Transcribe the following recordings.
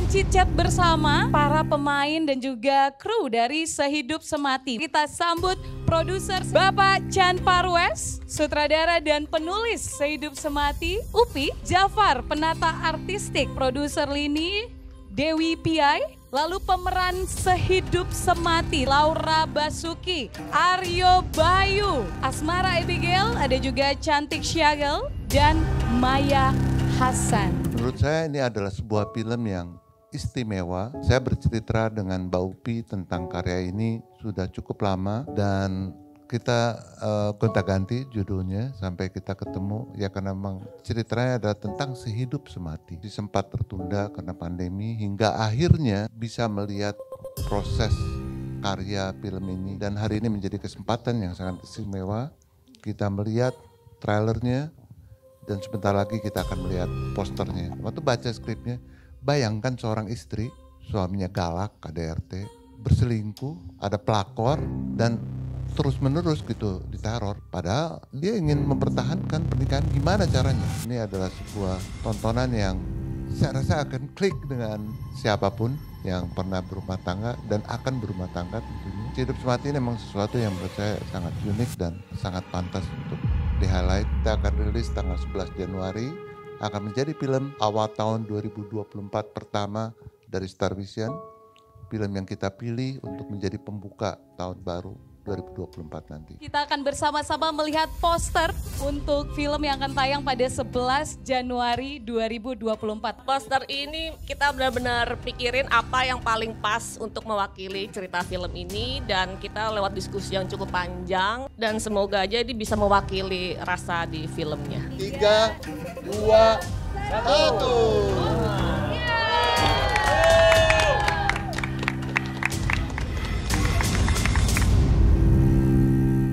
cicat bersama para pemain dan juga kru dari Sehidup Semati. Kita sambut produser Bapak Chan Parwes, sutradara dan penulis Sehidup Semati, Upi, Jafar, penata artistik, produser Lini, Dewi Piai, lalu pemeran Sehidup Semati, Laura Basuki, Aryo Bayu, Asmara Abigail, ada juga Cantik Syagel, dan Maya Hasan. Menurut saya ini adalah sebuah film yang istimewa. Saya bercerita dengan Mbak Upi tentang karya ini sudah cukup lama dan kita gonta-ganti judulnya sampai kita ketemu ya karena memang ceritanya adalah tentang Sehidup Semati. Sempat tertunda karena pandemi hingga akhirnya bisa melihat proses karya film ini dan hari ini menjadi kesempatan yang sangat istimewa. Kita melihat trailernya dan sebentar lagi kita akan melihat posternya. Waktu baca skripnya, bayangkan seorang istri, suaminya galak, KDRT, berselingkuh, ada pelakor, dan terus-menerus gitu diteror. Padahal dia ingin mempertahankan pernikahan, gimana caranya? Ini adalah sebuah tontonan yang saya rasa akan klik dengan siapapun yang pernah berumah tangga dan akan berumah tangga tentunya. Hidup Semati ini memang sesuatu yang menurut saya sangat unik dan sangat pantas untuk di-highlight. Kita akan rilis tanggal 11 Januari, akan menjadi film awal tahun 2024 pertama dari Star Vision. Film yang kita pilih untuk menjadi pembuka tahun baru 2024 nanti. Kita akan bersama-sama melihat poster untuk film yang akan tayang pada 11 Januari 2024. Poster ini kita benar-benar pikirin apa yang paling pas untuk mewakili cerita film ini dan kita lewat diskusi yang cukup panjang dan semoga aja ini bisa mewakili rasa di filmnya. 3, 2, 1.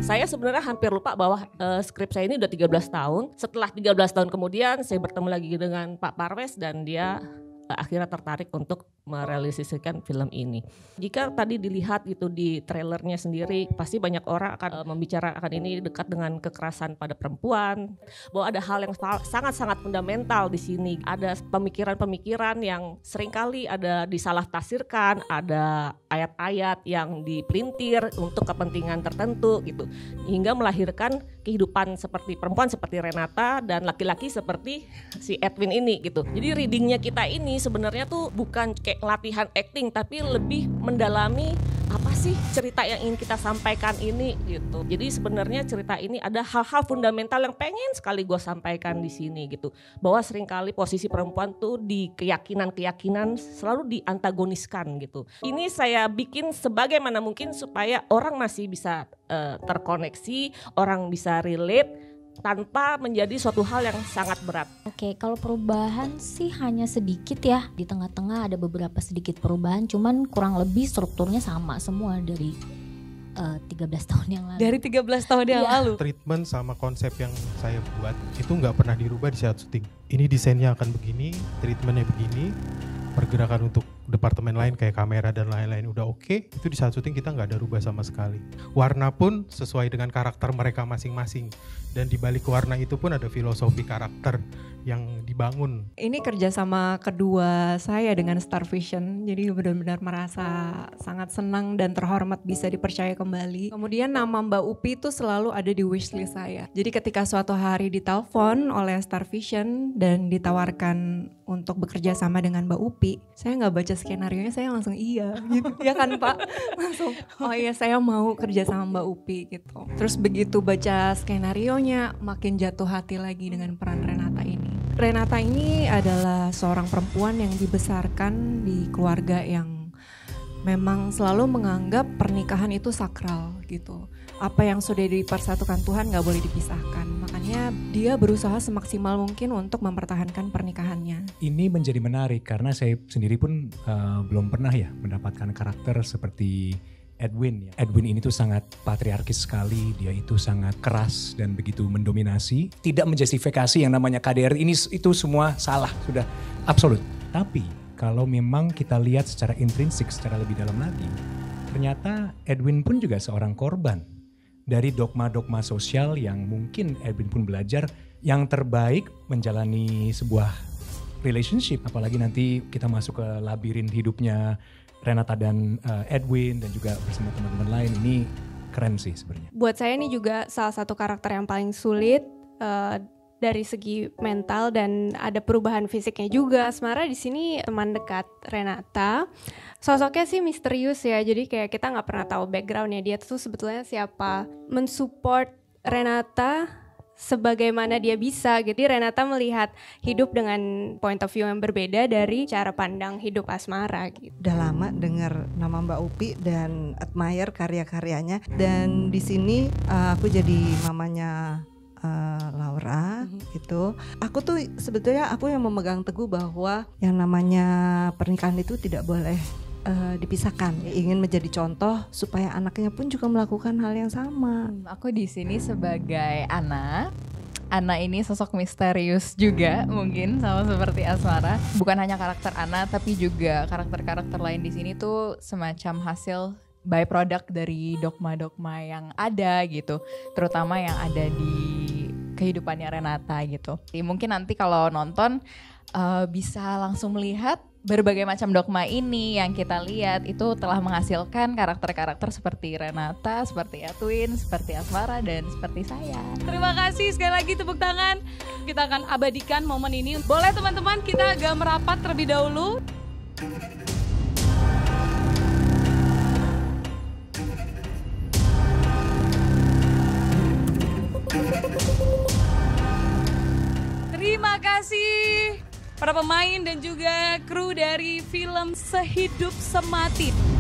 Saya sebenarnya hampir lupa bahwa skrip saya ini udah 13 tahun. Setelah 13 tahun kemudian saya bertemu lagi dengan Pak Parwes dan dia akhirnya tertarik untuk merealisasikan film ini. Jika tadi dilihat gitu di trailernya sendiri, pasti banyak orang akan membicarakan ini dekat dengan kekerasan pada perempuan, bahwa ada hal yang sangat-sangat fundamental di sini. Ada pemikiran-pemikiran yang seringkali ada disalah tafsirkan, ada ayat-ayat yang dipelintir untuk kepentingan tertentu gitu, hingga melahirkan kehidupan seperti perempuan seperti Renata dan laki-laki seperti si Edwin ini gitu. Jadi readingnya kita ini sebenarnya tuh bukan kayak latihan acting tapi lebih mendalami apa sih cerita yang ingin kita sampaikan ini gitu. Jadi sebenarnya cerita ini ada hal-hal fundamental yang pengen sekali gue sampaikan di sini gitu. Bahwa seringkali posisi perempuan tuh di keyakinan-keyakinan selalu diantagoniskan gitu. Ini saya bikin sebagaimana mungkin supaya orang masih bisa terkoneksi, orang bisa relate tanpa menjadi suatu hal yang sangat berat. Oke, kalau perubahan sih hanya sedikit ya. Di tengah-tengah ada beberapa sedikit perubahan, cuman kurang lebih strukturnya sama semua dari 13 tahun yang lalu. Dari 13 tahun yang lalu. Treatment sama konsep yang saya buat itu nggak pernah dirubah di saat syuting. Ini desainnya akan begini, treatmentnya begini, pergerakan untuk departemen lain kayak kamera dan lain-lain udah oke. Itu di saat syuting kita nggak ada rubah sama sekali. Warna pun sesuai dengan karakter mereka masing-masing. Dan di balik warna itu pun ada filosofi karakter yang dibangun. Ini kerjasama kedua saya dengan Star Vision, jadi benar-benar merasa sangat senang dan terhormat bisa dipercaya kembali. Kemudian nama Mbak Upi itu selalu ada di wishlist saya. Jadi ketika suatu hari ditelepon oleh Star Vision dan ditawarkan untuk bekerja sama dengan Mbak Upi, saya nggak baca skenarionya, saya langsung iya gitu. Ya kan Pak? Langsung, oh iya saya mau kerja sama Mbak Upi gitu. Terus begitu baca skenarionya, makin jatuh hati lagi dengan peran Renata ini. Renata ini adalah seorang perempuan yang dibesarkan di keluarga yang memang selalu menganggap pernikahan itu sakral gitu. Apa yang sudah dipersatukan Tuhan gak boleh dipisahkan. Makanya dia berusaha semaksimal mungkin untuk mempertahankan pernikahannya. Ini menjadi menarik karena saya sendiri pun belum pernah ya mendapatkan karakter seperti Edwin. Edwin ini tuh sangat patriarkis sekali, dia itu sangat keras dan begitu mendominasi. Tidak menjustifikasi yang namanya KDR ini itu semua salah, sudah absolut. Tapi kalau memang kita lihat secara intrinsik, secara lebih dalam lagi, ternyata Edwin pun juga seorang korban dari dogma-dogma sosial yang mungkin Edwin pun belajar yang terbaik menjalani sebuah relationship. Apalagi nanti kita masuk ke labirin hidupnya Renata dan Edwin dan juga bersama teman-teman lain. Ini keren sih sebenarnya. Buat saya ini juga salah satu karakter yang paling sulit dari segi mental dan ada perubahan fisiknya juga. Asmara di sini teman dekat Renata. Sosoknya sih misterius ya, jadi kayak kita nggak pernah tahu backgroundnya dia tuh sebetulnya siapa. Mensupport Renata sebagaimana dia bisa. Jadi Renata melihat hidup dengan point of view yang berbeda dari cara pandang hidup Asmara gitu. Udah lama dengar nama Mbak Upi dan admire karya-karyanya. Dan di sini aku jadi mamanya Laura gitu. Aku tuh sebetulnya aku yang memegang teguh bahwa yang namanya pernikahan itu tidak boleh dipisahkan. Ingin menjadi contoh supaya anaknya pun juga melakukan hal yang sama. Aku di sini sebagai Ana. Ana ini sosok misterius juga mungkin sama seperti Asmara. Bukan hanya karakter Ana tapi juga karakter-karakter lain di sini tuh semacam hasil byproduct dari dogma-dogma yang ada gitu, terutama yang ada di kehidupannya Renata gitu. Mungkin nanti kalau nonton bisa langsung melihat berbagai macam dogma ini yang kita lihat itu telah menghasilkan karakter-karakter seperti Renata, seperti Edwin, seperti Asmara, dan seperti saya. Terima kasih sekali lagi, tepuk tangan. Kita akan abadikan momen ini. Boleh teman-teman kita agak merapat terlebih dahulu. Terima kasih para pemain dan juga kru dari film Sehidup Semati.